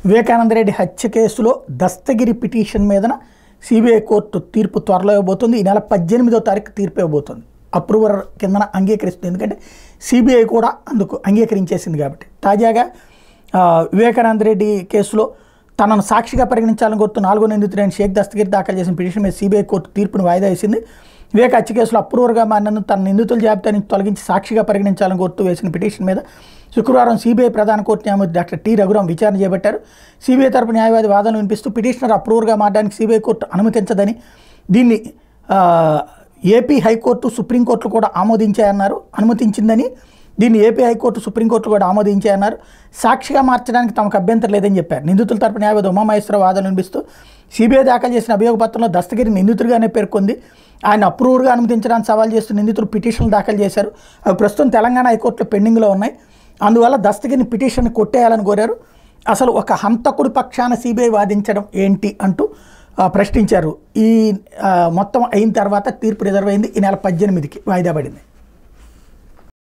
వివేకానంద రెడ్డి హత్య కేసులో దస్తగిరి పిటిషన్ మీదన సిబిఐ కోర్టు తీర్పు త్వరలో ఇవ్వబోతుంది. ఈ నెల 18వ తారీఖు తీర్పు ఇవ్వబోతుంది. అప్రూవర్ కిందన అంగీకరిస్తుంది, ఎందుకంటే సిబిఐ కూడా అందుకు అంగీకరించేసింది కాబట్టి. తాజాగా వివేకానంద రెడ్డి కేసులో తనను సాక్షిగా పరిగణించాలని కోరుతూ 4వ నిందితుడైన షేక్ దస్తగిరి దాఖలు చేసిన పిటిషన్ మీద సిబిఐ కోర్టు తీర్పును వాయిదా వేసింది. వివేక్ హత్య కేసులో అప్రూవర్గా మారినందుకు తన నిందితుల జాబితా నుంచి తొలగించి సాక్షిగా పరిగణించాలని కోరుతూ వేసిన పిటిషన్ మీద శుక్రవారం సిబిఐ ప్రధాన కోర్టు న్యాయమూర్తి డాక్టర్ టి రఘురాం విచారణ చేపట్టారు. సిబిఐ తరపు న్యాయవాది వాదనలు వినిపిస్తూ పిటిషనర్ అప్రూవర్గా మారడానికి సిబిఐ కోర్టు అనుమతించదని, దీన్ని ఏపీ హైకోర్టు సుప్రీంకోర్టులు కూడా అనుమతించిందని, దీన్ని ఏపీ హైకోర్టు సుప్రీంకోర్టులు కూడా ఆమోదించాయన్నారు. సాక్షిగా మార్చడానికి తమకు అభ్యంతరం లేదని చెప్పారు. నిందితుల తరపు న్యాయవాది ఉమామహేశ్వర వాదనలు వినిపిస్తూ సిబిఐ దాఖలు చేసిన అభియోగ పత్రంలో దస్తగిరి నిందితుడిగానే పేర్కొంది. ఆయన అప్రూవర్గా అనుమతించడానికి సవాల్ చేస్తూ నిందితులు పిటిషన్లు దాఖలు చేశారు. అవి ప్రస్తుతం తెలంగాణ హైకోర్టులో పెండింగ్లో ఉన్నాయి. అందువల్ల దస్తగిరిని పిటిషన్ కొట్టేయాలని కోరారు. అసలు ఒక హంతకుడి పక్షాన సిబిఐ వాదించడం ఏంటి అంటూ ప్రశ్నించారు. ఈ మొత్తం అయిన తర్వాత తీర్పు రిజర్వ్ అయింది. ఈ నెల 18కి వాయిదా పడింది.